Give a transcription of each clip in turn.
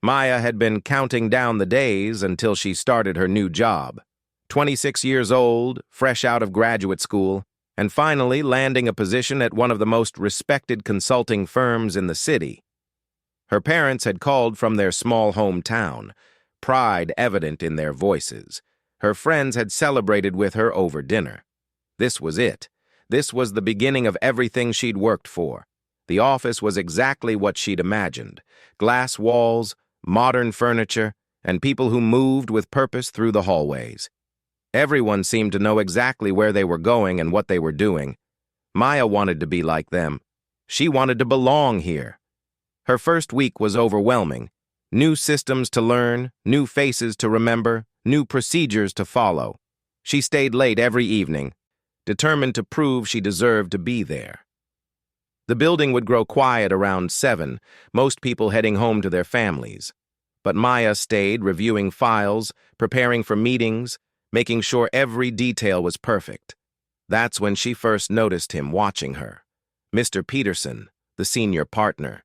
Maya had been counting down the days until she started her new job. 26 years old, fresh out of graduate school, and finally landing a position at one of the most respected consulting firms in the city. Her parents had called from their small hometown, pride evident in their voices. Her friends had celebrated with her over dinner. This was it. This was the beginning of everything she'd worked for. The office was exactly what she'd imagined. Glass walls, modern furniture, and people who moved with purpose through the hallways. Everyone seemed to know exactly where they were going and what they were doing. Maya wanted to be like them. She wanted to belong here. Her first week was overwhelming. New systems to learn, new faces to remember, new procedures to follow. She stayed late every evening, determined to prove she deserved to be there. The building would grow quiet around 7, most people heading home to their families. But Maya stayed, reviewing files, preparing for meetings, making sure every detail was perfect. That's when she first noticed him watching her. Mr. Peterson, the senior partner.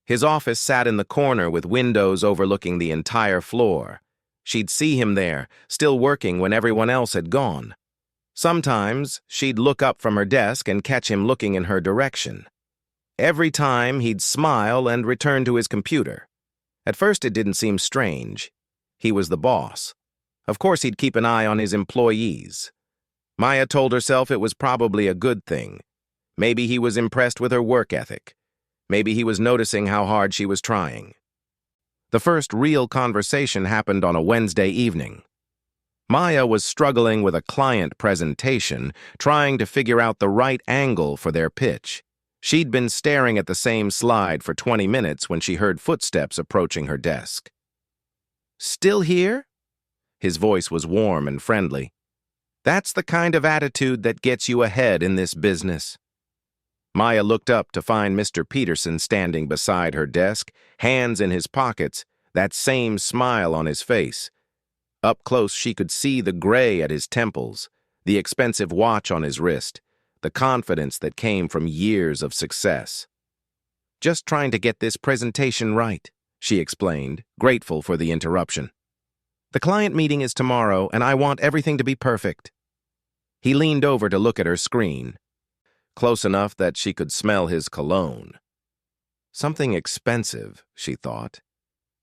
His office sat in the corner with windows overlooking the entire floor. She'd see him there, still working when everyone else had gone. Sometimes, she'd look up from her desk and catch him looking in her direction. Every time, he'd smile and return to his computer. At first, it didn't seem strange. He was the boss. Of course, he'd keep an eye on his employees. Maya told herself it was probably a good thing. Maybe he was impressed with her work ethic. Maybe he was noticing how hard she was trying. The first real conversation happened on a Wednesday evening. Maya was struggling with a client presentation, trying to figure out the right angle for their pitch. She'd been staring at the same slide for 20 minutes when she heard footsteps approaching her desk. "Still here?" His voice was warm and friendly. "That's the kind of attitude that gets you ahead in this business." Maya looked up to find Mr. Peterson standing beside her desk, hands in his pockets, that same smile on his face. Up close, she could see the gray at his temples, the expensive watch on his wrist, the confidence that came from years of success. "Just trying to get this presentation right," she explained, grateful for the interruption. "The client meeting is tomorrow, and I want everything to be perfect." He leaned over to look at her screen, close enough that she could smell his cologne. Something expensive, she thought.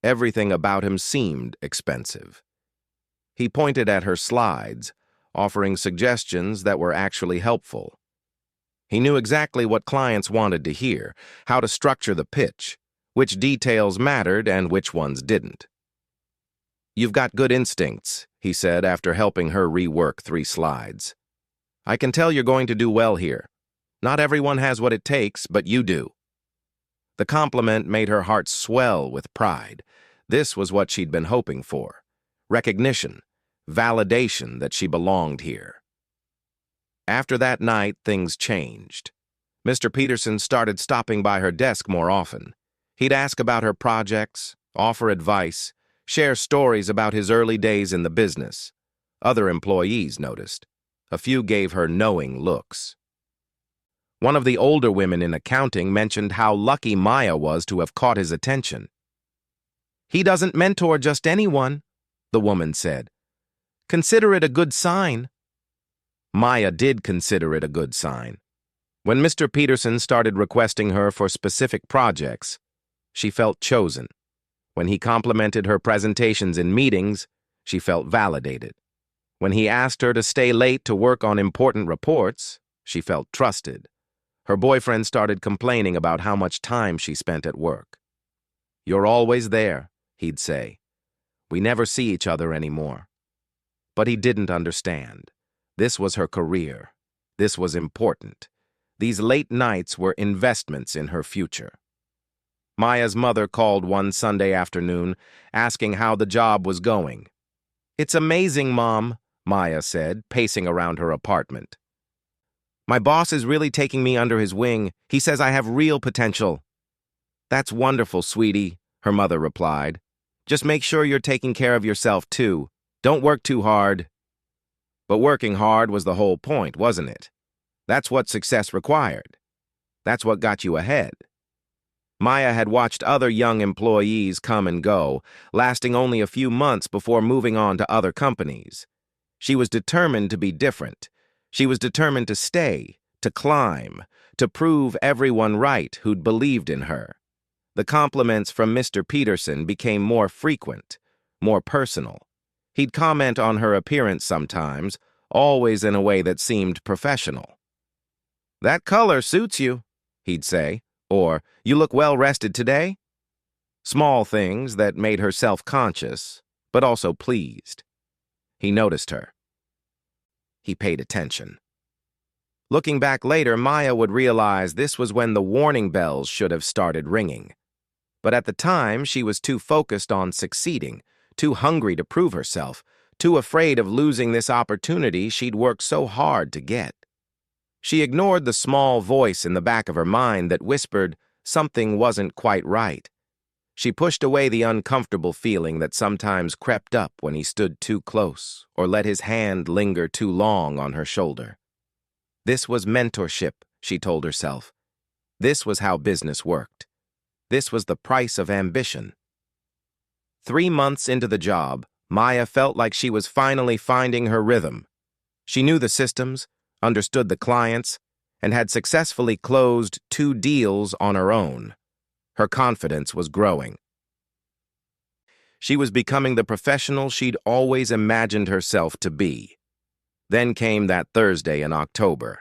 Everything about him seemed expensive. He pointed at her slides, offering suggestions that were actually helpful. He knew exactly what clients wanted to hear, how to structure the pitch, which details mattered and which ones didn't. "You've got good instincts," he said after helping her rework 3 slides. "I can tell you're going to do well here. Not everyone has what it takes, but you do." The compliment made her heart swell with pride. This was what she'd been hoping for. Recognition, validation that she belonged here. After that night, things changed. Mr. Peterson started stopping by her desk more often. He'd ask about her projects, offer advice, share stories about his early days in the business. Other employees noticed. A few gave her knowing looks. One of the older women in accounting mentioned how lucky Maya was to have caught his attention. "He doesn't mentor just anyone," the woman said. "Consider it a good sign." Maya did consider it a good sign. When Mr. Peterson started requesting her for specific projects, she felt chosen. When he complimented her presentations in meetings, she felt validated. When he asked her to stay late to work on important reports, she felt trusted. Her boyfriend started complaining about how much time she spent at work. "You're always there," he'd say. "We never see each other anymore." But he didn't understand. This was her career. This was important. These late nights were investments in her future. Maya's mother called one Sunday afternoon, asking how the job was going. "It's amazing, Mom," Maya said, pacing around her apartment. "My boss is really taking me under his wing. He says I have real potential." "That's wonderful, sweetie," her mother replied. "Just make sure you're taking care of yourself, too. Don't work too hard." But working hard was the whole point, wasn't it? That's what success required. That's what got you ahead. Maya had watched other young employees come and go, lasting only a few months before moving on to other companies. She was determined to be different. She was determined to stay, to climb, to prove everyone right who'd believed in her. The compliments from Mr. Peterson became more frequent, more personal. He'd comment on her appearance sometimes, always in a way that seemed professional. "That color suits you," he'd say, or "You look well-rested today." Small things that made her self-conscious, but also pleased. He noticed her. He paid attention. Looking back later, Maya would realize this was when the warning bells should have started ringing. But at the time, she was too focused on succeeding, too hungry to prove herself, too afraid of losing this opportunity she'd worked so hard to get. She ignored the small voice in the back of her mind that whispered something wasn't quite right. She pushed away the uncomfortable feeling that sometimes crept up when he stood too close or let his hand linger too long on her shoulder. This was mentorship, she told herself. This was how business worked. This was the price of ambition. 3 months into the job, Maya felt like she was finally finding her rhythm. She knew the systems, understood the clients, and had successfully closed 2 deals on her own. Her confidence was growing. She was becoming the professional she'd always imagined herself to be. Then came that Thursday in October,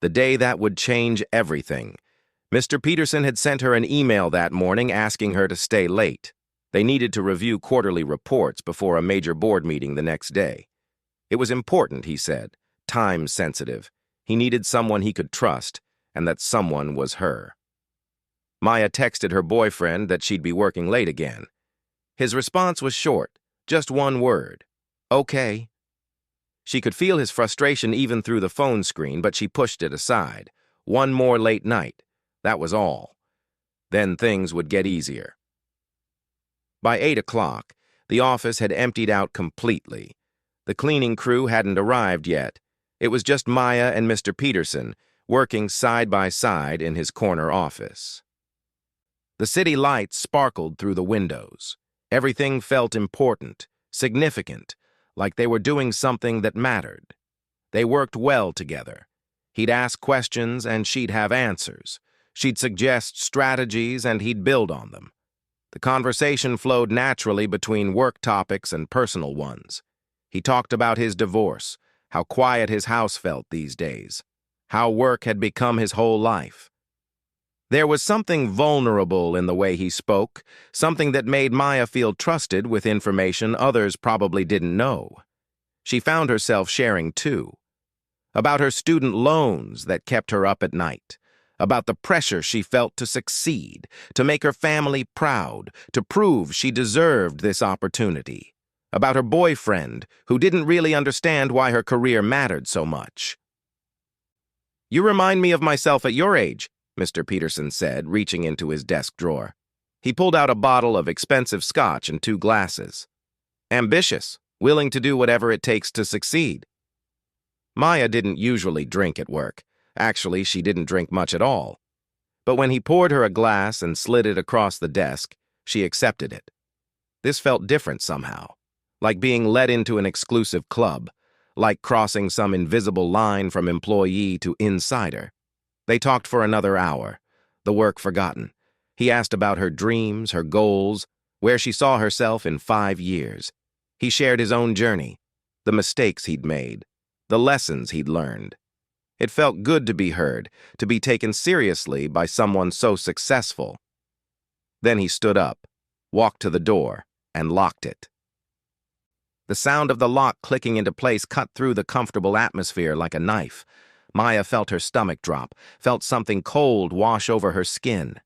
the day that would change everything. Mr. Peterson had sent her an email that morning asking her to stay late. They needed to review quarterly reports before a major board meeting the next day. It was important, he said, time-sensitive. He needed someone he could trust, and that someone was her. Maya texted her boyfriend that she'd be working late again. His response was short, just one word, "Okay." She could feel his frustration even through the phone screen, but she pushed it aside. One more late night, that was all. Then things would get easier. By 8 o'clock, the office had emptied out completely. The cleaning crew hadn't arrived yet. It was just Maya and Mr. Peterson, working side by side in his corner office. The city lights sparkled through the windows. Everything felt important, significant, like they were doing something that mattered. They worked well together. He'd ask questions and she'd have answers. She'd suggest strategies and he'd build on them. The conversation flowed naturally between work topics and personal ones. He talked about his divorce, how quiet his house felt these days, how work had become his whole life. There was something vulnerable in the way he spoke, something that made Maya feel trusted with information others probably didn't know. She found herself sharing too. About her student loans that kept her up at night, about the pressure she felt to succeed, to make her family proud, to prove she deserved this opportunity, about her boyfriend who didn't really understand why her career mattered so much. "You remind me of myself at your age," Mr. Peterson said, reaching into his desk drawer. He pulled out a bottle of expensive scotch and 2 glasses. "Ambitious, willing to do whatever it takes to succeed." Maya didn't usually drink at work. Actually, she didn't drink much at all. But when he poured her a glass and slid it across the desk, she accepted it. This felt different somehow, like being let into an exclusive club, like crossing some invisible line from employee to insider. They talked for another hour, the work forgotten. He asked about her dreams, her goals, where she saw herself in 5 years. He shared his own journey, the mistakes he'd made, the lessons he'd learned. It felt good to be heard, to be taken seriously by someone so successful. Then he stood up, walked to the door, and locked it. The sound of the lock clicking into place cut through the comfortable atmosphere like a knife. Maya felt her stomach drop, felt something cold wash over her skin.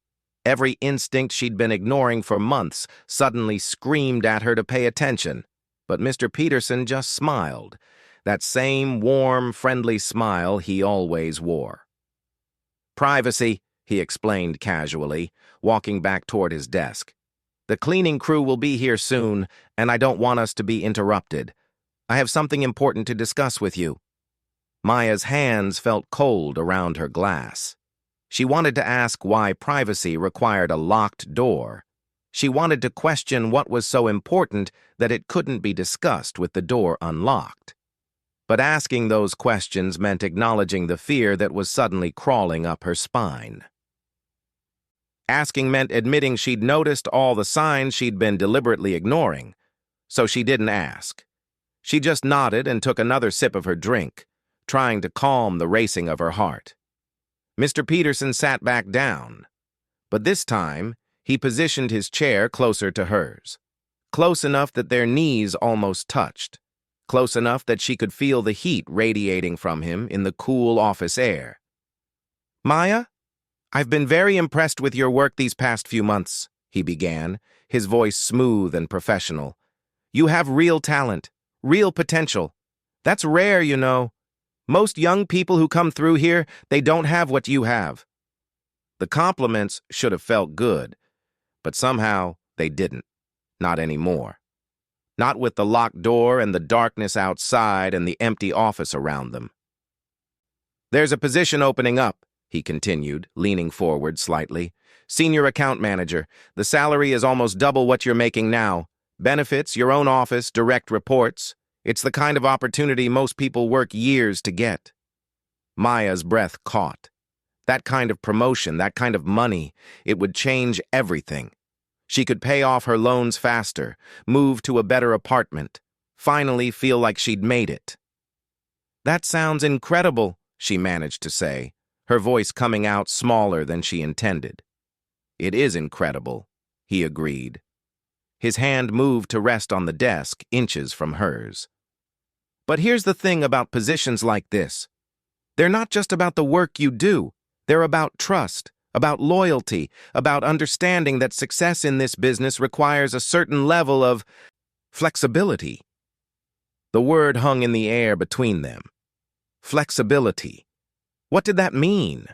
Every instinct she'd been ignoring for months suddenly screamed at her to pay attention. But Mr. Peterson just smiled, that same warm, friendly smile he always wore. "Privacy," he explained casually, walking back toward his desk. "The cleaning crew will be here soon, and I don't want us to be interrupted. I have something important to discuss with you." Maya's hands felt cold around her glass. She wanted to ask why privacy required a locked door. She wanted to question what was so important that it couldn't be discussed with the door unlocked. But asking those questions meant acknowledging the fear that was suddenly crawling up her spine. Asking meant admitting she'd noticed all the signs she'd been deliberately ignoring, so she didn't ask. She just nodded and took another sip of her drink, trying to calm the racing of her heart. Mr. Peterson sat back down, but this time he positioned his chair closer to hers, close enough that their knees almost touched, close enough that she could feel the heat radiating from him in the cool office air. "Maya, I've been very impressed with your work these past few months," he began, his voice smooth and professional. "You have real talent, real potential. That's rare, you know. Most young people who come through here, they don't have what you have." The compliments should have felt good, but somehow they didn't. Not anymore. Not with the locked door and the darkness outside and the empty office around them. "There's a position opening up," he continued, leaning forward slightly. "Senior account manager. The salary is almost double what you're making now. Benefits, your own office, direct reports. It's the kind of opportunity most people work years to get." Maya's breath caught. That kind of promotion, that kind of money, it would change everything. She could pay off her loans faster, move to a better apartment, finally feel like she'd made it. "That sounds incredible," she managed to say, her voice coming out smaller than she intended. "It is incredible," he agreed. His hand moved to rest on the desk, inches from hers. "But here's the thing about positions like this. They're not just about the work you do. They're about trust, about loyalty, about understanding that success in this business requires a certain level of flexibility." The word hung in the air between them. Flexibility. What did that mean?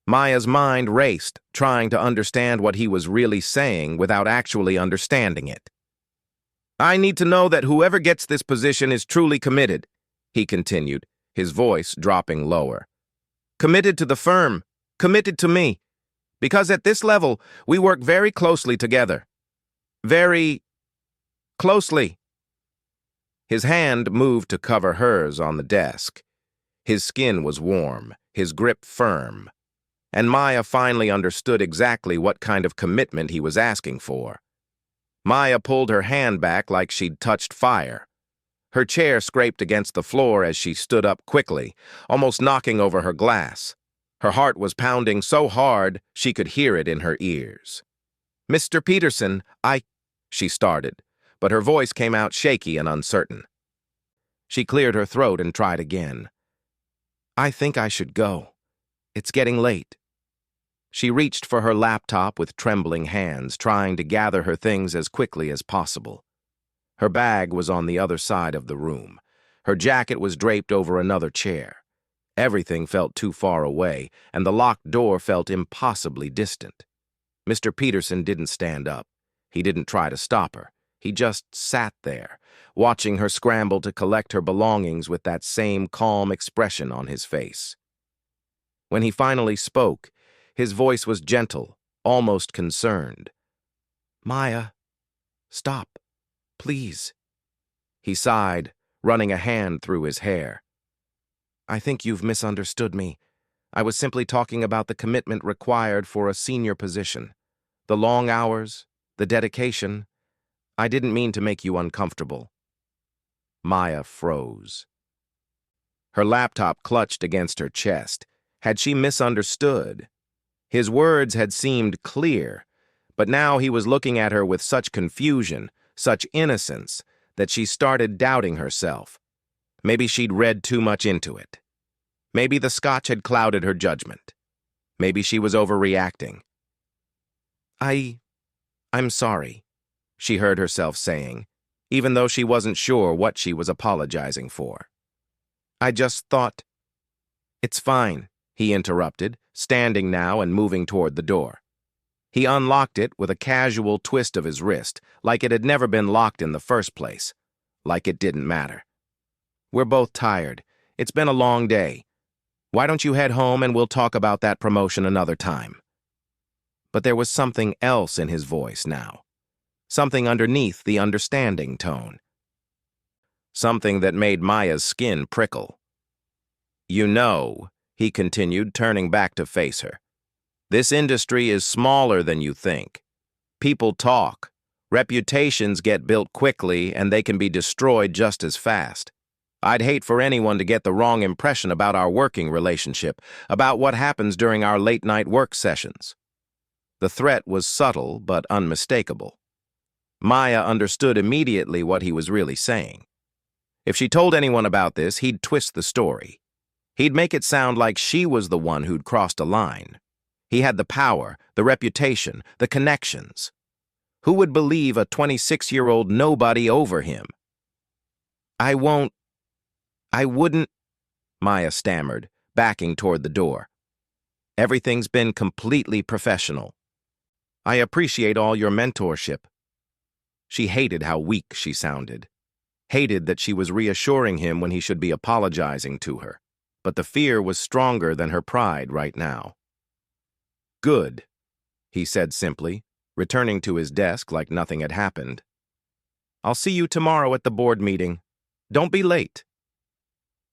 Maya's mind raced, trying to understand what he was really saying without actually understanding it. "I need to know that whoever gets this position is truly committed," he continued, his voice dropping lower. "Committed to the firm, committed to me. Because at this level, we work very closely together. Very closely." His hand moved to cover hers on the desk. His skin was warm, his grip firm. And Maya finally understood exactly what kind of commitment he was asking for. Maya pulled her hand back like she'd touched fire. Her chair scraped against the floor as she stood up quickly, almost knocking over her glass. Her heart was pounding so hard she could hear it in her ears. "Mr. Peterson, she started, but her voice came out shaky and uncertain. She cleared her throat and tried again. "I think I should go. It's getting late." She reached for her laptop with trembling hands, trying to gather her things as quickly as possible. Her bag was on the other side of the room. Her jacket was draped over another chair. Everything felt too far away, and the locked door felt impossibly distant. Mr. Peterson didn't stand up. He didn't try to stop her. He just sat there, watching her scramble to collect her belongings with that same calm expression on his face. When he finally spoke, his voice was gentle, almost concerned. "Maya, stop, please." He sighed, running a hand through his hair. "I think you've misunderstood me. I was simply talking about the commitment required for a senior position. The long hours, the dedication. I didn't mean to make you uncomfortable." Maya froze. Her laptop clutched against her chest. Had she misunderstood? His words had seemed clear, but now he was looking at her with such confusion, such innocence, that she started doubting herself. Maybe she'd read too much into it. Maybe the scotch had clouded her judgment. Maybe she was overreacting. I'm sorry," she heard herself saying, even though she wasn't sure what she was apologizing for. "I just thought—" "It's fine," he interrupted, standing now and moving toward the door. He unlocked it with a casual twist of his wrist, like it had never been locked in the first place, like it didn't matter. "We're both tired. It's been a long day. Why don't you head home and we'll talk about that promotion another time? But there was something else in his voice now. Something underneath the understanding tone. Something that made Maya's skin prickle. You know, he continued, turning back to face her. This industry is smaller than you think. People talk. Reputations get built quickly and they can be destroyed just as fast. I'd hate for anyone to get the wrong impression about our working relationship, about what happens during our late-night work sessions. The threat was subtle but unmistakable. Maya understood immediately what he was really saying. If she told anyone about this, he'd twist the story. He'd make it sound like she was the one who'd crossed a line. He had the power, the reputation, the connections. Who would believe a 26-year-old nobody over him? I wouldn't, Maya stammered, backing toward the door. Everything's been completely professional. I appreciate all your mentorship. She hated how weak she sounded. Hated that she was reassuring him when he should be apologizing to her. But the fear was stronger than her pride right now. Good, he said simply, returning to his desk like nothing had happened. I'll see you tomorrow at the board meeting. Don't be late.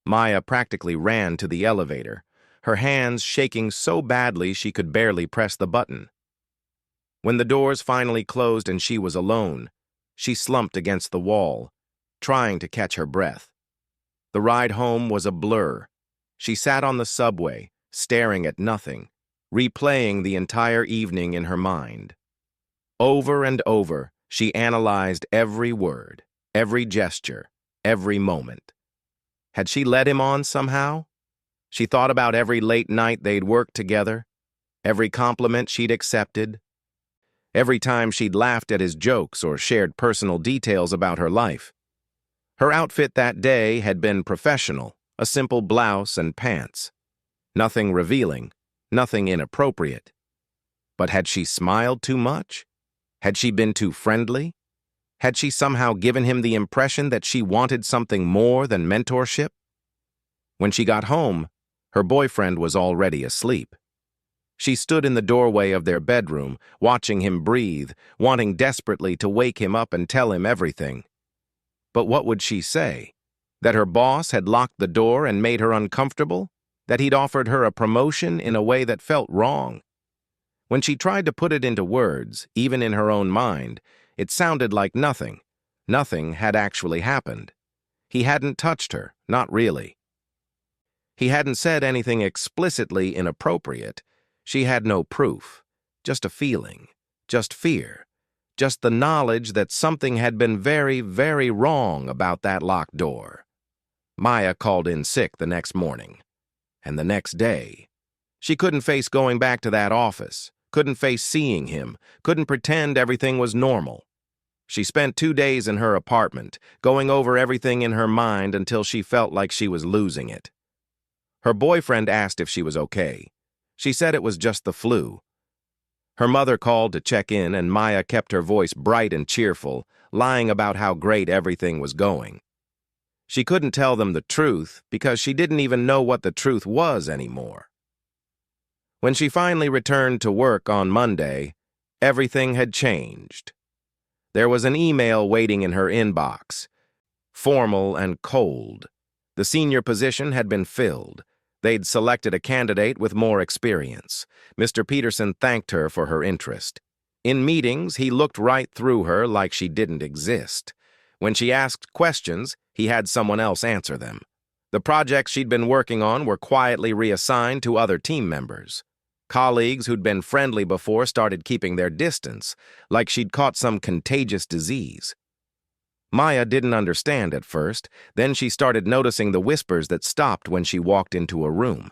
Maya practically ran to the elevator, her hands shaking so badly she could barely press the button. When the doors finally closed and she was alone, she slumped against the wall, trying to catch her breath. The ride home was a blur. She sat on the subway, staring at nothing, replaying the entire evening in her mind. Over and over, she analyzed every word, every gesture, every moment. Had she led him on somehow? She thought about every late night they'd worked together, every compliment she'd accepted, every time she'd laughed at his jokes or shared personal details about her life. Her outfit that day had been professional, a simple blouse and pants. Nothing revealing, nothing inappropriate. But had she smiled too much? Had she been too friendly? Had she somehow given him the impression that she wanted something more than mentorship? When she got home, her boyfriend was already asleep. She stood in the doorway of their bedroom, watching him breathe, wanting desperately to wake him up and tell him everything. But what would she say? That her boss had locked the door and made her uncomfortable? That he'd offered her a promotion in a way that felt wrong? When she tried to put it into words, even in her own mind, it sounded like nothing. Nothing had actually happened. He hadn't touched her, not really. He hadn't said anything explicitly inappropriate. She had no proof, just a feeling, just fear, just the knowledge that something had been very, very wrong about that locked door. Maya called in sick the next morning. And the next day. She couldn't face going back to that office, couldn't face seeing him, couldn't pretend everything was normal. She spent 2 days in her apartment, going over everything in her mind until she felt like she was losing it. Her boyfriend asked if she was okay. She said it was just the flu. Her mother called to check in, and Maya kept her voice bright and cheerful, lying about how great everything was going. She couldn't tell them the truth because she didn't even know what the truth was anymore. When she finally returned to work on Monday, everything had changed. There was an email waiting in her inbox, formal and cold. The senior position had been filled. They'd selected a candidate with more experience. Mr. Peterson thanked her for her interest. In meetings, he looked right through her like she didn't exist. When she asked questions, he had someone else answer them. The projects she'd been working on were quietly reassigned to other team members. Colleagues who'd been friendly before started keeping their distance, like she'd caught some contagious disease. Maya didn't understand at first, then she started noticing the whispers that stopped when she walked into a room.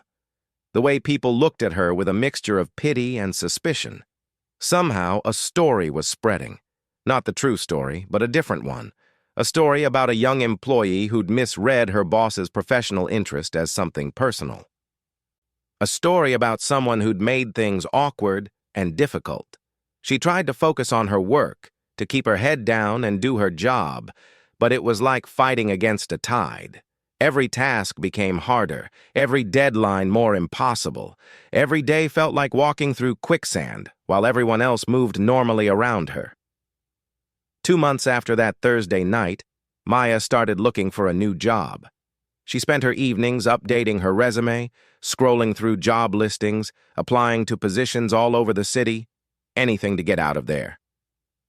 The way people looked at her with a mixture of pity and suspicion. Somehow, a story was spreading. Not the true story, but a different one. A story about a young employee who'd misread her boss's professional interest as something personal. A story about someone who'd made things awkward and difficult. She tried to focus on her work, to keep her head down and do her job, but it was like fighting against a tide. Every task became harder, every deadline more impossible. Every day felt like walking through quicksand, while everyone else moved normally around her. 2 months after that Thursday night, Maya started looking for a new job. She spent her evenings updating her resume, scrolling through job listings, applying to positions all over the city, anything to get out of there.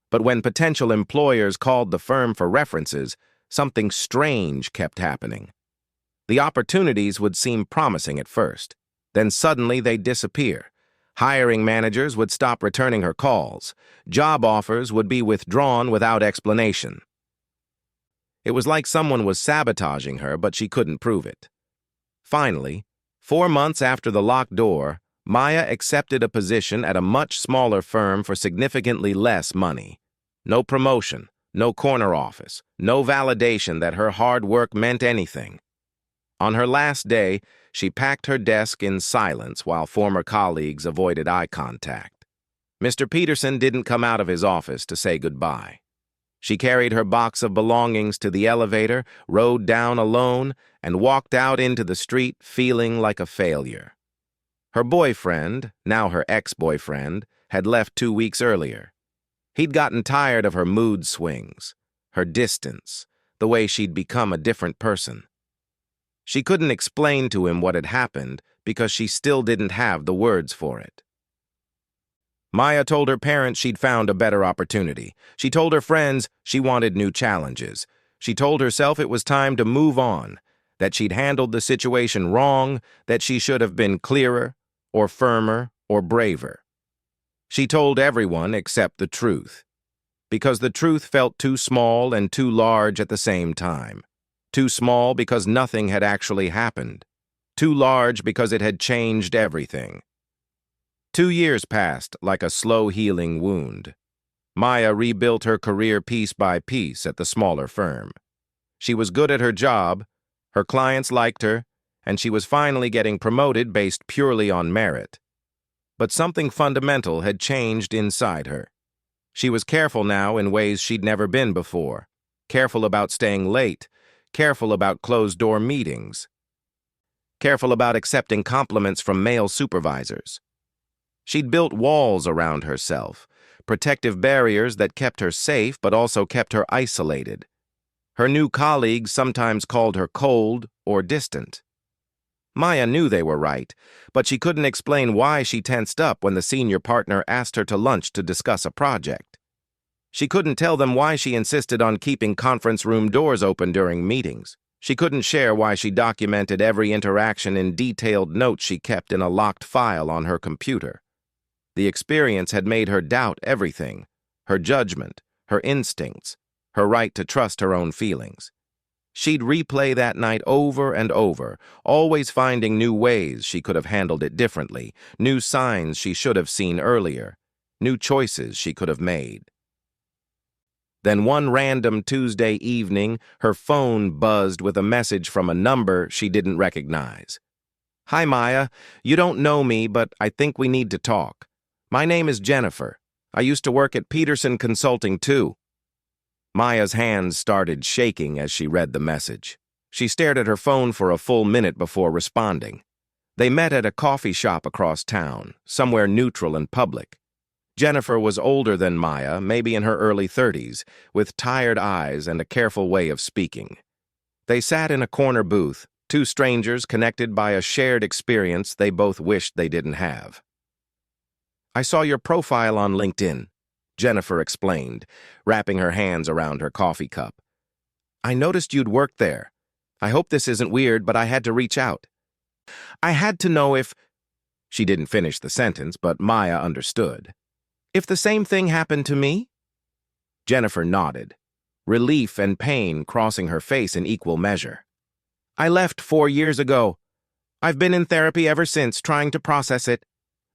But when potential employers called the firm for references, something strange kept happening. The opportunities would seem promising at first. Then suddenly they'd disappear. Hiring managers would stop returning her calls. Job offers would be withdrawn without explanation. It was like someone was sabotaging her, but she couldn't prove it. Finally, 4 months after the locked door, Maya accepted a position at a much smaller firm for significantly less money. No promotion, no corner office, no validation that her hard work meant anything. On her last day, she packed her desk in silence while former colleagues avoided eye contact. Mr. Peterson didn't come out of his office to say goodbye. She carried her box of belongings to the elevator, rode down alone, and walked out into the street feeling like a failure. Her boyfriend, now her ex-boyfriend, had left 2 weeks earlier. He'd gotten tired of her mood swings, her distance, the way she'd become a different person. She couldn't explain to him what had happened because she still didn't have the words for it. Maya told her parents she'd found a better opportunity. She told her friends she wanted new challenges. She told herself it was time to move on, that she'd handled the situation wrong, that she should have been clearer, or firmer, or braver. She told everyone except the truth, because the truth felt too small and too large at the same time. Too small because nothing had actually happened. Too large because it had changed everything. 2 years passed like a slow-healing wound. Maya rebuilt her career piece by piece at the smaller firm. She was good at her job, her clients liked her, and she was finally getting promoted based purely on merit. But something fundamental had changed inside her. She was careful now in ways she'd never been before. Careful about staying late, careful about closed-door meetings, careful about accepting compliments from male supervisors. She'd built walls around herself, protective barriers that kept her safe but also kept her isolated. Her new colleagues sometimes called her cold or distant. Maya knew they were right, but she couldn't explain why she tensed up when the senior partner asked her to lunch to discuss a project. She couldn't tell them why she insisted on keeping conference room doors open during meetings. She couldn't share why she documented every interaction in detailed notes she kept in a locked file on her computer. The experience had made her doubt everything: her judgment, her instincts, her right to trust her own feelings. She'd replay that night over and over, always finding new ways she could have handled it differently, new signs she should have seen earlier, new choices she could have made. Then one random Tuesday evening, her phone buzzed with a message from a number she didn't recognize. "Hi, Maya. You don't know me, but I think we need to talk. My name is Jennifer. I used to work at Peterson Consulting, too." Maya's hands started shaking as she read the message. She stared at her phone for a full minute before responding. They met at a coffee shop across town, somewhere neutral and public. Jennifer was older than Maya, maybe in her early 30s, with tired eyes and a careful way of speaking. They sat in a corner booth, two strangers connected by a shared experience they both wished they didn't have. "I saw your profile on LinkedIn," Jennifer explained, wrapping her hands around her coffee cup. "I noticed you'd worked there. I hope this isn't weird, but I had to reach out. I had to know if—" She didn't finish the sentence, but Maya understood. "If the same thing happened to me?" Jennifer nodded, relief and pain crossing her face in equal measure. "I left 4 years ago. I've been in therapy ever since, trying to process it,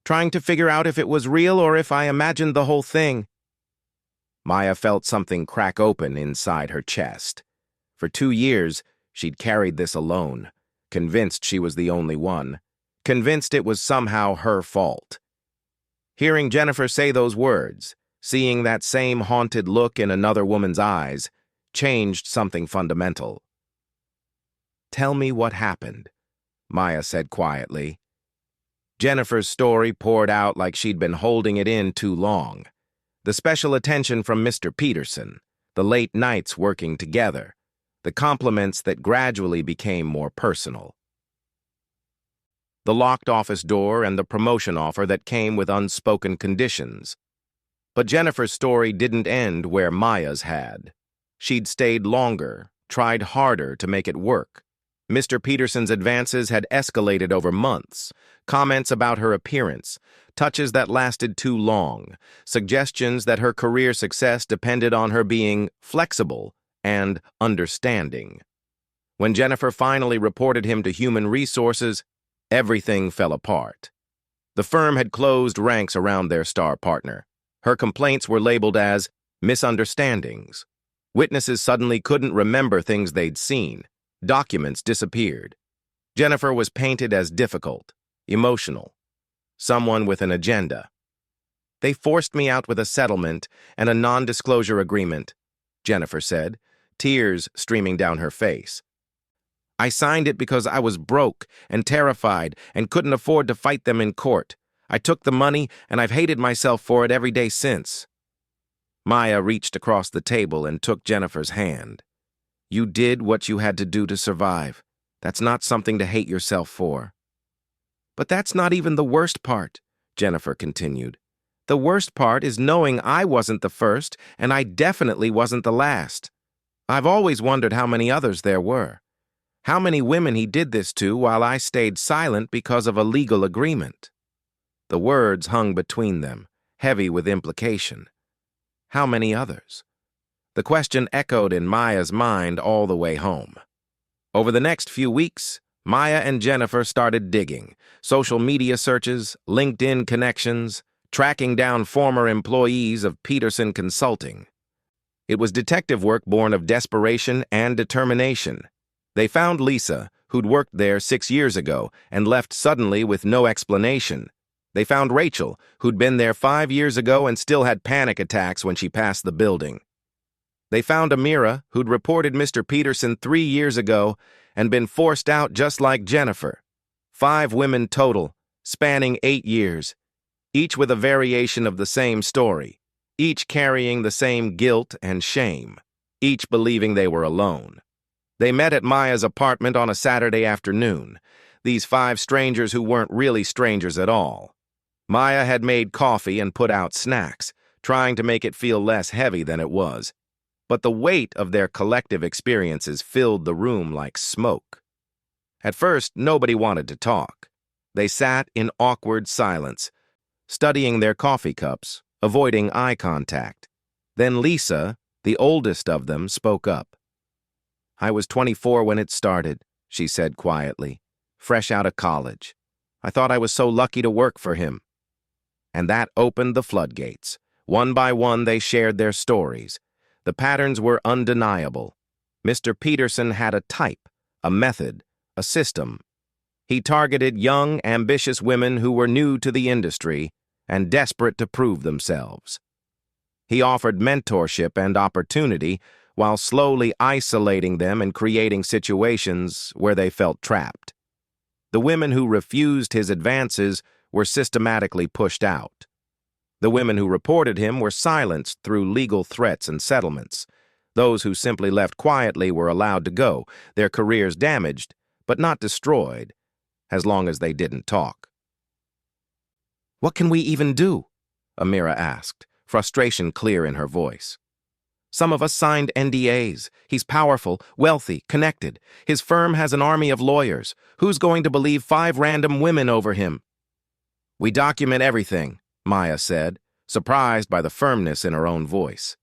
trying to figure out if it was real or if I imagined the whole thing." Maya felt something crack open inside her chest. For 2 years, she'd carried this alone, convinced she was the only one, convinced it was somehow her fault. Hearing Jennifer say those words, seeing that same haunted look in another woman's eyes, changed something fundamental. Tell me what happened, Maya said quietly. Jennifer's story poured out like she'd been holding it in too long. The special attention from Mr. Peterson, the late nights working together, the compliments that gradually became more personal. The locked office door and the promotion offer that came with unspoken conditions. But Jennifer's story didn't end where Maya's had. She'd stayed longer, tried harder to make it work. Mr. Peterson's advances had escalated over months. Comments about her appearance, touches that lasted too long, suggestions that her career success depended on her being flexible and understanding. When Jennifer finally reported him to Human Resources, everything fell apart. The firm had closed ranks around their star partner. Her complaints were labeled as misunderstandings. Witnesses suddenly couldn't remember things they'd seen. Documents disappeared. Jennifer was painted as difficult, emotional, someone with an agenda. They forced me out with a settlement and a non-disclosure agreement, Jennifer said, tears streaming down her face. I signed it because I was broke and terrified and couldn't afford to fight them in court. I took the money and I've hated myself for it every day since. Maya reached across the table and took Jennifer's hand. You did what you had to do to survive. That's not something to hate yourself for. But that's not even the worst part, Jennifer continued. The worst part is knowing I wasn't the first, and I definitely wasn't the last. I've always wondered how many others there were. How many women he did this to while I stayed silent because of a legal agreement. The words hung between them, heavy with implication. How many others? The question echoed in Maya's mind all the way home. Over the next few weeks, Maya and Jennifer started digging. Social media searches, LinkedIn connections, tracking down former employees of Peterson Consulting. It was detective work born of desperation and determination. They found Lisa, who'd worked there 6 years ago and left suddenly with no explanation. They found Rachel, who'd been there 5 years ago and still had panic attacks when she passed the building. They found Amira, who'd reported Mr. Peterson 3 years ago and been forced out just like Jennifer. 5 women total, spanning 8 years, each with a variation of the same story, each carrying the same guilt and shame, each believing they were alone. They met at Maya's apartment on a Saturday afternoon, these 5 strangers who weren't really strangers at all. Maya had made coffee and put out snacks, trying to make it feel less heavy than it was. But the weight of their collective experiences filled the room like smoke. At first, nobody wanted to talk. They sat in awkward silence, studying their coffee cups, avoiding eye contact. Then Lisa, the oldest of them, spoke up. I was 24 when it started, she said quietly, fresh out of college. I thought I was so lucky to work for him. And that opened the floodgates. One by one, they shared their stories. The patterns were undeniable. Mr. Peterson had a type, a method, a system. He targeted young, ambitious women who were new to the industry and desperate to prove themselves. He offered mentorship and opportunity while slowly isolating them and creating situations where they felt trapped. The women who refused his advances were systematically pushed out. The women who reported him were silenced through legal threats and settlements. Those who simply left quietly were allowed to go, their careers damaged, but not destroyed, as long as they didn't talk. What can we even do? Amira asked, frustration clear in her voice. Some of us signed NDAs. He's powerful, wealthy, connected. His firm has an army of lawyers. Who's going to believe 5 random women over him? We document everything, Maya said, surprised by the firmness in her own voice.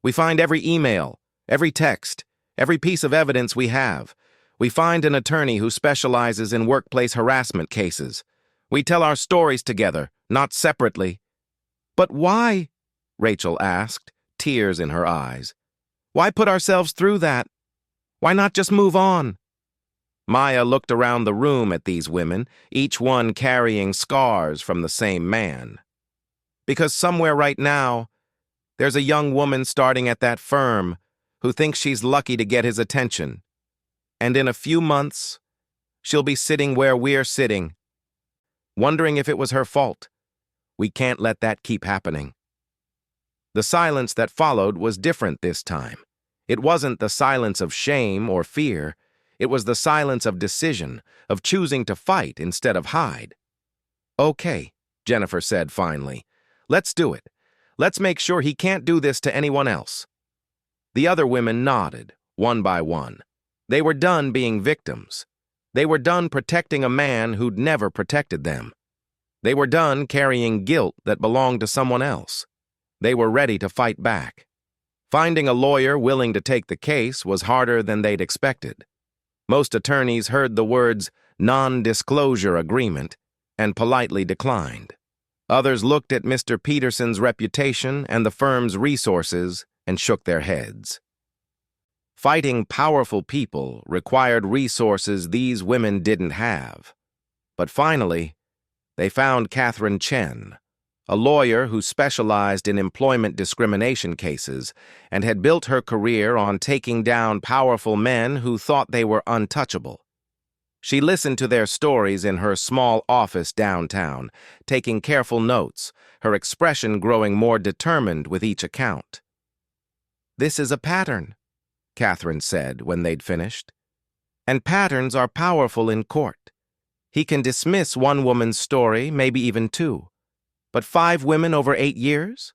We find every email, every text, every piece of evidence we have. We find an attorney who specializes in workplace harassment cases. We tell our stories together, not separately. But why? Rachel asked, tears in her eyes. Why put ourselves through that? Why not just move on? Maya looked around the room at these women, each one carrying scars from the same man. Because somewhere right now, there's a young woman starting at that firm who thinks she's lucky to get his attention. And in a few months, she'll be sitting where we're sitting, wondering if it was her fault. We can't let that keep happening. The silence that followed was different this time. It wasn't the silence of shame or fear. It was the silence of decision, of choosing to fight instead of hide. "Okay," Jennifer said finally. "Let's do it. Let's make sure he can't do this to anyone else." The other women nodded, one by one. They were done being victims. They were done protecting a man who'd never protected them. They were done carrying guilt that belonged to someone else. They were ready to fight back. Finding a lawyer willing to take the case was harder than they'd expected. Most attorneys heard the words non-disclosure agreement and politely declined. Others looked at Mr. Peterson's reputation and the firm's resources and shook their heads. Fighting powerful people required resources these women didn't have. But finally, they found Catherine Chen, a lawyer who specialized in employment discrimination cases and had built her career on taking down powerful men who thought they were untouchable. She listened to their stories in her small office downtown, taking careful notes, her expression growing more determined with each account. "This is a pattern," Catherine said when they'd finished. "And patterns are powerful in court. He can dismiss one woman's story, maybe even two. But 5 women over 8 years?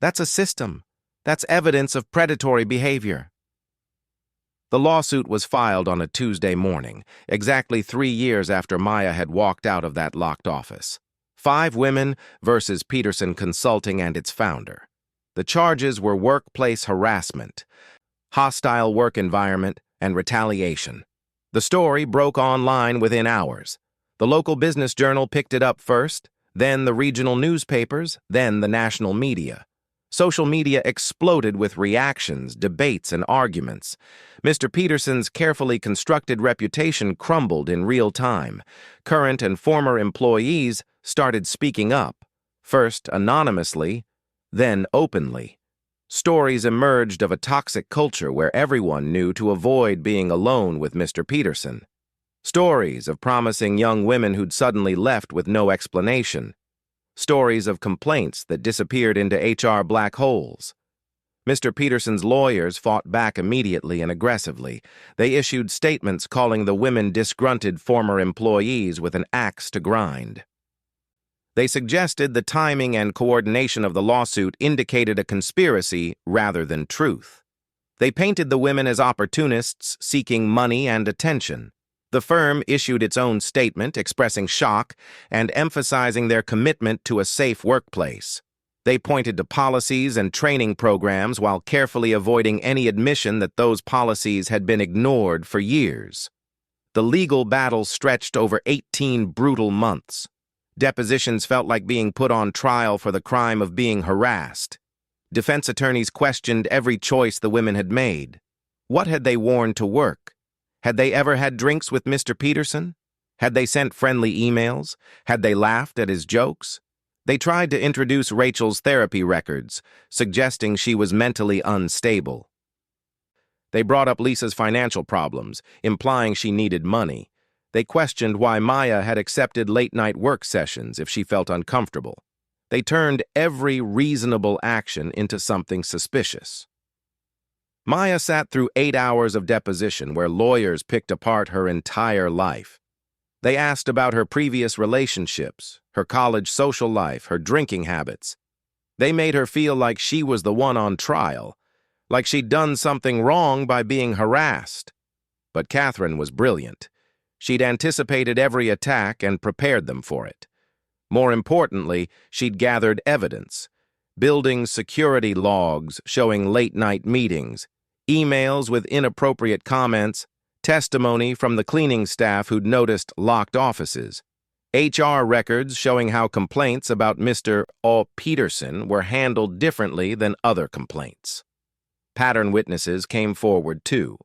That's a system. That's evidence of predatory behavior." The lawsuit was filed on a Tuesday morning, exactly 3 years after Maya had walked out of that locked office. 5 women versus Peterson Consulting and its founder. The charges were workplace harassment, hostile work environment, and retaliation. The story broke online within hours. The local business journal picked it up first, then the regional newspapers, then the national media. Social media exploded with reactions, debates, and arguments. Mr. Peterson's carefully constructed reputation crumbled in real time. Current and former employees started speaking up, first anonymously, then openly. Stories emerged of a toxic culture where everyone knew to avoid being alone with Mr. Peterson. Stories of promising young women who'd suddenly left with no explanation. Stories of complaints that disappeared into HR black holes. Mr. Peterson's lawyers fought back immediately and aggressively. They issued statements calling the women disgruntled former employees with an axe to grind. They suggested the timing and coordination of the lawsuit indicated a conspiracy rather than truth. They painted the women as opportunists seeking money and attention. The firm issued its own statement expressing shock and emphasizing their commitment to a safe workplace. They pointed to policies and training programs while carefully avoiding any admission that those policies had been ignored for years. The legal battle stretched over 18 brutal months. Depositions felt like being put on trial for the crime of being harassed. Defense attorneys questioned every choice the women had made. What had they worn to work? Had they ever had drinks with Mr. Peterson? Had they sent friendly emails? Had they laughed at his jokes? They tried to introduce Rachel's therapy records, suggesting she was mentally unstable. They brought up Lisa's financial problems, implying she needed money. They questioned why Maya had accepted late-night work sessions if she felt uncomfortable. They turned every reasonable action into something suspicious. Maya sat through 8 hours of deposition where lawyers picked apart her entire life. They asked about her previous relationships, her college social life, her drinking habits. They made her feel like she was the one on trial, like she'd done something wrong by being harassed. But Catherine was brilliant. She'd anticipated every attack and prepared them for it. More importantly, she'd gathered evidence, building security logs showing late-night meetings, emails with inappropriate comments, testimony from the cleaning staff who'd noticed locked offices, HR records showing how complaints about Mr. Peterson were handled differently than other complaints. Pattern witnesses came forward too.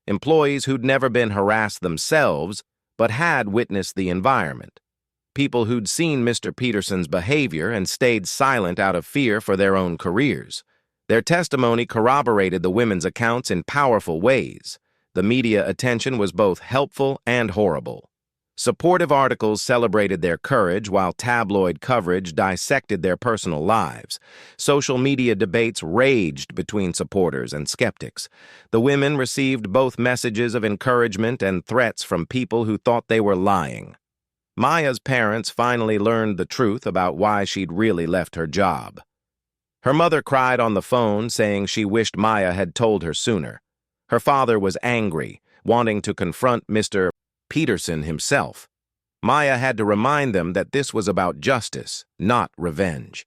Employees who'd never been harassed themselves, but had witnessed the environment. People who'd seen Mr. Peterson's behavior and stayed silent out of fear for their own careers. Their testimony corroborated the women's accounts in powerful ways. The media attention was both helpful and horrible. Supportive articles celebrated their courage while tabloid coverage dissected their personal lives. Social media debates raged between supporters and skeptics. The women received both messages of encouragement and threats from people who thought they were lying. Maya's parents finally learned the truth about why she'd really left her job. Her mother cried on the phone, saying she wished Maya had told her sooner. Her father was angry, wanting to confront Mr. Peterson himself. Maya had to remind them that this was about justice, not revenge.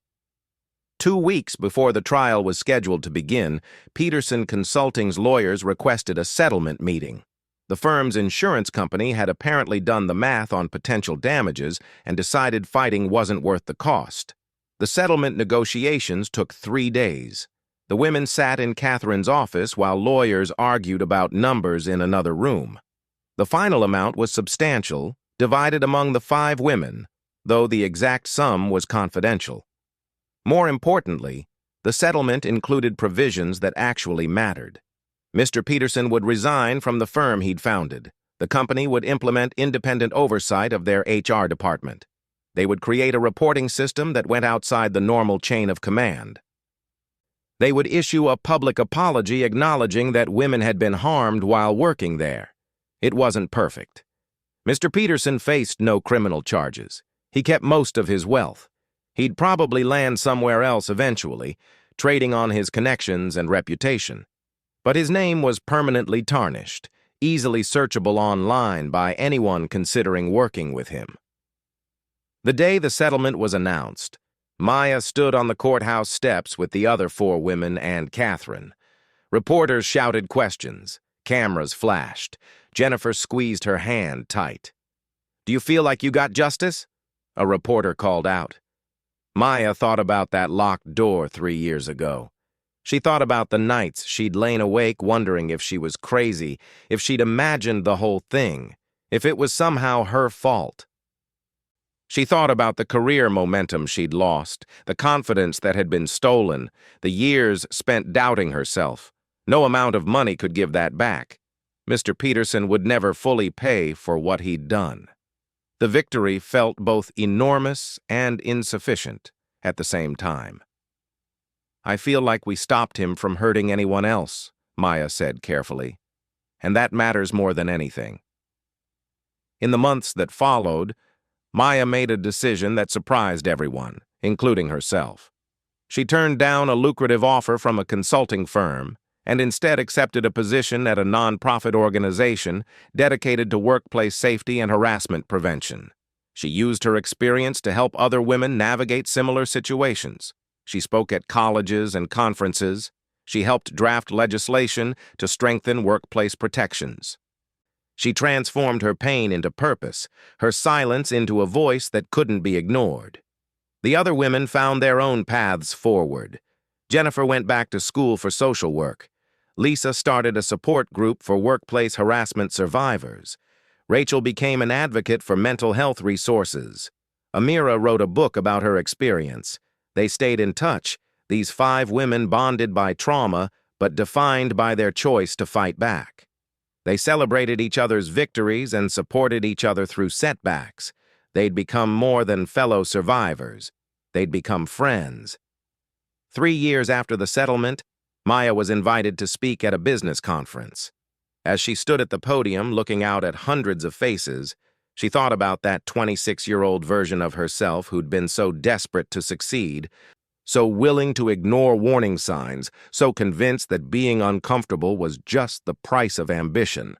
2 weeks before the trial was scheduled to begin, Peterson Consulting's lawyers requested a settlement meeting. The firm's insurance company had apparently done the math on potential damages and decided fighting wasn't worth the cost. The settlement negotiations took 3 days. The women sat in Catherine's office while lawyers argued about numbers in another room. The final amount was substantial, divided among the 5 women, though the exact sum was confidential. More importantly, the settlement included provisions that actually mattered. Mr. Peterson would resign from the firm he'd founded. The company would implement independent oversight of their HR department. They would create a reporting system that went outside the normal chain of command. They would issue a public apology acknowledging that women had been harmed while working there. It wasn't perfect. Mr. Peterson faced no criminal charges. He kept most of his wealth. He'd probably land somewhere else eventually, trading on his connections and reputation. But his name was permanently tarnished, easily searchable online by anyone considering working with him. The day the settlement was announced, Maya stood on the courthouse steps with the other 4 women and Catherine. Reporters shouted questions. Cameras flashed. Jennifer squeezed her hand tight. "Do you feel like you got justice?" a reporter called out. Maya thought about that locked door 3 years ago. She thought about the nights she'd lain awake wondering if she was crazy, if she'd imagined the whole thing, if it was somehow her fault. She thought about the career momentum she'd lost, the confidence that had been stolen, the years spent doubting herself. No amount of money could give that back. Mr. Peterson would never fully pay for what he'd done. The victory felt both enormous and insufficient at the same time. "I feel like we stopped him from hurting anyone else," Maya said carefully. "And that matters more than anything." In the months that followed, Maya made a decision that surprised everyone, including herself. She turned down a lucrative offer from a consulting firm and instead accepted a position at a nonprofit organization dedicated to workplace safety and harassment prevention. She used her experience to help other women navigate similar situations. She spoke at colleges and conferences. She helped draft legislation to strengthen workplace protections. She transformed her pain into purpose, her silence into a voice that couldn't be ignored. The other women found their own paths forward. Jennifer went back to school for social work. Lisa started a support group for workplace harassment survivors. Rachel became an advocate for mental health resources. Amira wrote a book about her experience. They stayed in touch, these 5 women bonded by trauma, but defined by their choice to fight back. They celebrated each other's victories and supported each other through setbacks. They'd become more than fellow survivors. They'd become friends. 3 years after the settlement, Maya was invited to speak at a business conference. As she stood at the podium looking out at hundreds of faces, she thought about that 26-year-old version of herself who'd been so desperate to succeed, so willing to ignore warning signs, so convinced that being uncomfortable was just the price of ambition.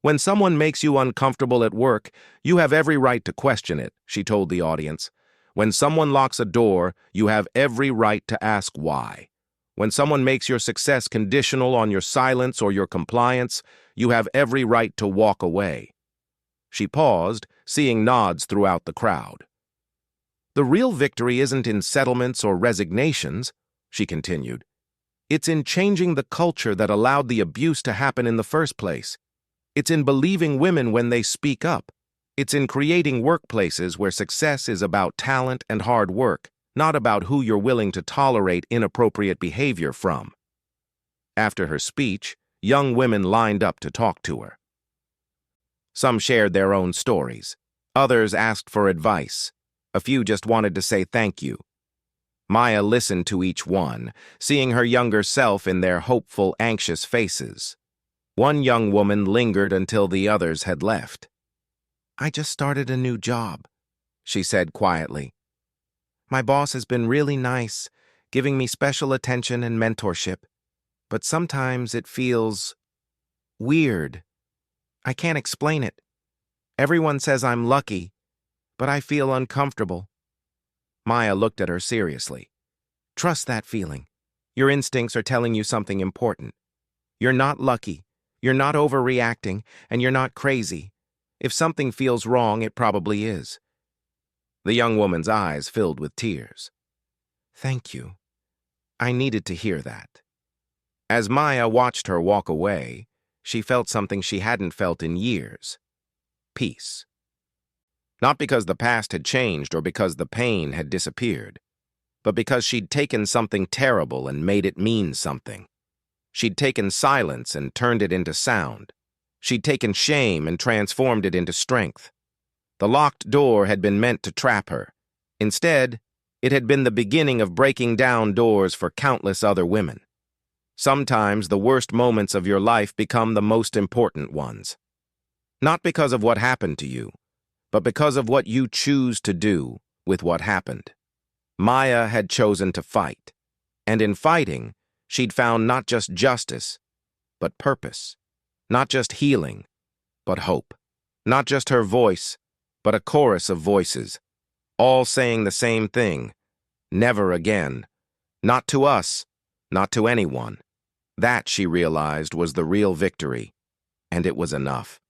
"When someone makes you uncomfortable at work, you have every right to question it," she told the audience. "When someone locks a door, you have every right to ask why. When someone makes your success conditional on your silence or your compliance, you have every right to walk away." She paused, seeing nods throughout the crowd. "The real victory isn't in settlements or resignations," she continued. "It's in changing the culture that allowed the abuse to happen in the first place. It's in believing women when they speak up. It's in creating workplaces where success is about talent and hard work, not about who you're willing to tolerate inappropriate behavior from." After her speech, young women lined up to talk to her. Some shared their own stories. Others asked for advice. A few just wanted to say thank you. Maya listened to each one, seeing her younger self in their hopeful, anxious faces. One young woman lingered until the others had left. "I just started a new job," she said quietly. "My boss has been really nice, giving me special attention and mentorship. But sometimes it feels weird. I can't explain it. Everyone says I'm lucky, but I feel uncomfortable." Maya looked at her seriously. "Trust that feeling. Your instincts are telling you something important. You're not lucky, you're not overreacting, and you're not crazy. If something feels wrong, it probably is." The young woman's eyes filled with tears. "Thank you. I needed to hear that." As Maya watched her walk away, she felt something she hadn't felt in years. Peace. Not because the past had changed or because the pain had disappeared, but because she'd taken something terrible and made it mean something. She'd taken silence and turned it into sound. She'd taken shame and transformed it into strength. The locked door had been meant to trap her. Instead, it had been the beginning of breaking down doors for countless other women. Sometimes the worst moments of your life become the most important ones. Not because of what happened to you, but because of what you choose to do with what happened. Maya had chosen to fight, and in fighting, she'd found not just justice, but purpose. Not just healing, but hope. Not just her voice, but a chorus of voices, all saying the same thing: never again. Not to us, not to anyone. That, she realized, was the real victory, and it was enough.